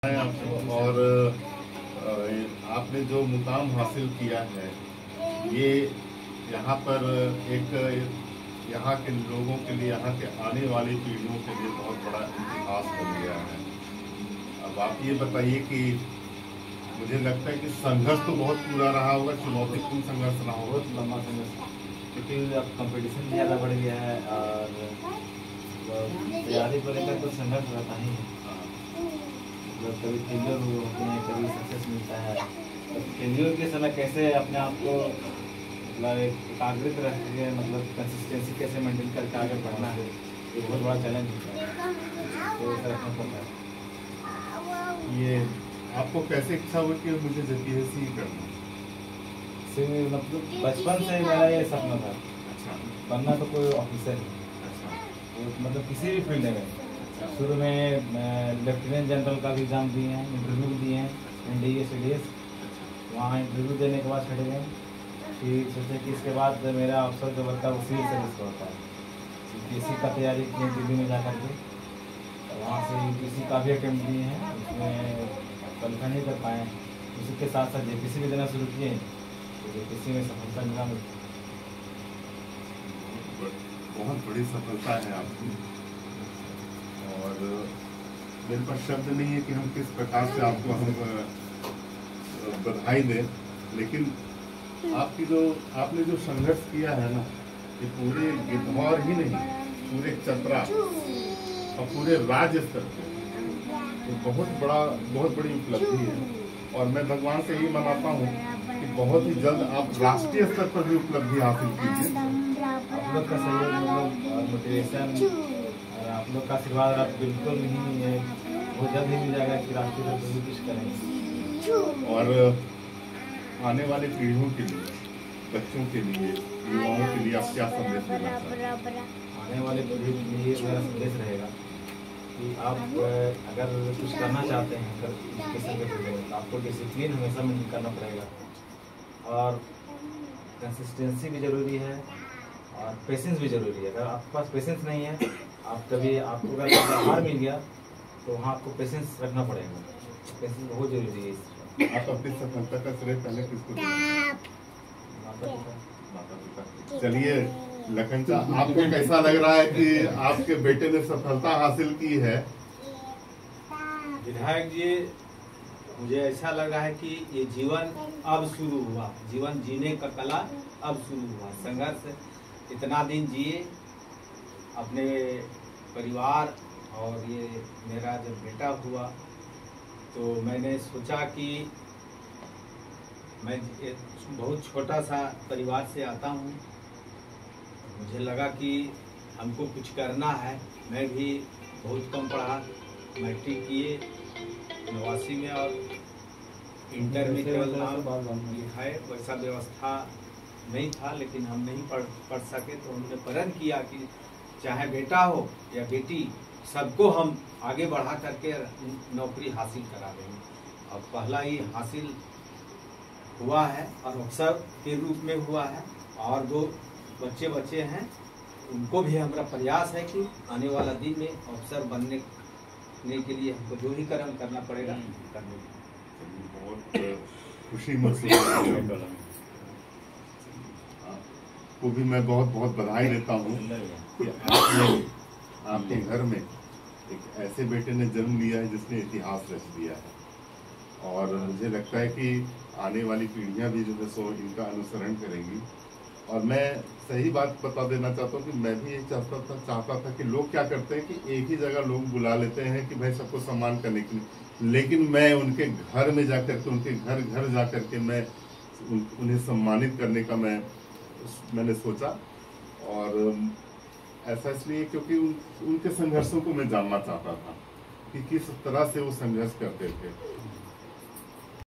है आपको। और आपने जो मुकाम हासिल किया है, ये यहाँ पर एक यहाँ के लोगों के लिए, यहाँ के आने वाली पीढ़ियों के लिए बहुत बड़ा इतिहास बन गया है। अब आप ये बताइए कि मुझे लगता है कि संघर्ष तो बहुत पूरा रहा होगा, चुनौतीपूर्ण संघर्ष रहा होगा। बहुत लंबा संघर्ष, क्योंकि अब कंपटीशन ज़्यादा बढ़ गया है और तैयारी को लेकर तो संघर्ष रहता ही है। मतलब कभी फेलियर होते हैं, कभी सक्सेस मिलता है। तो फेलियर के समय कैसे अपने आप को मतलब एकाग्रित रख के, मतलब कंसिस्टेंसी कैसे मेंटेन करके आगे बढ़ना है, ये बहुत बड़ा चैलेंज होता है। तो ऐसा रखना पड़ता है। ये आपको कैसे इच्छा हुई कि मुझे JPSC करना? मतलब बचपन से मेरा ये सपना था। अच्छा। बनना तो कोई ऑफिसर है। अच्छा। मतलब किसी भी फील्ड में। शुरू में लेफ्टिनेंट जनरल का भी एग्ज़ाम दिए हैं, इंटरव्यू भी दिए हैं, NDA CDS। वहाँ इंटरव्यू देने के बाद छट गए। फिर सोचे कि इसके बाद मेरा अवसर जो बनता है वो सिविल सर्विस का होता है। UPSC का तैयारी की दिल्ली में जा करके, वहाँ से UPSC का भी अटेम्प्ट दिए हैं, उसमें क्वालिफाई नहीं कर पाए। उसी के साथ साथ JPSC भी देना शुरू किए, तो JPSC में सफलता मिला मुझे। बहुत बड़ी सफलता है आपकी, और मेरे पास शब्द नहीं है कि हम किस प्रकार से आपको हम बधाई दें। लेकिन आपने जो संघर्ष किया है ना, ये पूरे गिद्धौर ही नहीं, पूरे चतरा और पूरे राज्य स्तर पर तो बहुत बड़ी उपलब्धि है। और मैं भगवान से यही मनाता हूँ कि बहुत ही जल्द आप राष्ट्रीय स्तर पर भी उपलब्धि हासिल कीजिए। आप लोग का सहयोग, मतलब मोटिवेशन और आप लोग का आशीर्वाद आप बिल्कुल नहीं, बहुत जल्द ही मिल जाएगा कि राष्ट्रीय स्तर पर भी कुछ करेंगे। और आने वाली पीढ़ियों के लिए, बच्चों के लिए, युवाओं के लिए आप क्या संदेश देना चाहते हैं? आने वाले पीढ़ी के लिए मेरा संदेश रहेगा कि आप अगर कुछ करना चाहते हैं, अगर एजुकेशन के फील्ड में, तो आपको डिसिप्लिन हमेशा मेंटेन करना पड़ेगा। और कंसिस्टेंसी भी ज़रूरी है और पेशेंस भी ज़रूरी है। अगर आपके पास पेशेंस नहीं है, आपको अगर हार मिल गया तो वहाँ आपको पेशेंस रखना पड़ेगा। पेशेंस बहुत ज़रूरी है। आप अपनी सफलता का श्रेय पहले किसको देंगे? माता पिता। चलिए लखन चा, आपको कैसा लग रहा है कि आपके बेटे ने सफलता हासिल की है? विधायक जी, मुझे ऐसा लग रहा है कि ये जीवन अब शुरू हुआ, जीवन जीने का कला अब शुरू हुआ। संघर्ष इतना दिन जिए अपने परिवार, और ये मेरा जब बेटा हुआ तो मैंने सोचा कि मैं बहुत छोटा सा परिवार से आता हूँ। मुझे लगा कि हमको कुछ करना है। मैं भी बहुत कम पढ़ा, मैट्रिक किए 89 में और इंटर में केवल नाम लिखाए। वैसा व्यवस्था नहीं था, लेकिन हम नहीं पढ़ सके, तो हमने प्रण किया कि चाहे बेटा हो या बेटी, सबको हम आगे बढ़ा करके नौकरी हासिल करा देंगे। और पहला ही हासिल हुआ है और अफसर के रूप में हुआ है। और जो बच्चे हैं उनको भी हमारा प्रयास है कि आने वाला दिन में अफसर बनने के लिए हमको जो भी कर्म करना पड़ेगा करने। बहुत खुशी महसूस को भी मैं बहुत बधाई देता हूँ कि आपके घर में एक ऐसे बेटे ने जन्म लिया है जिसने इतिहास रच दिया है। और मुझे लगता है कि आने वाली पीढ़ियां भी जो है सो इनका अनुसरण करेंगी। और मैं सही बात बता देना चाहता हूँ कि मैं भी ये चाहता था कि लोग क्या करते हैं कि एक ही जगह लोग बुला लेते हैं कि भाई सबको सम्मान करने के लिए, लेकिन मैं उनके घर में जाकर के, उनके घर जाकर के मैं उन्हें सम्मानित करने का मैंने सोचा। और ऐसा इसलिए क्योंकि उनके संघर्षों को मैं जानना चाहता था कि किस तरह से वो संघर्ष करते थे।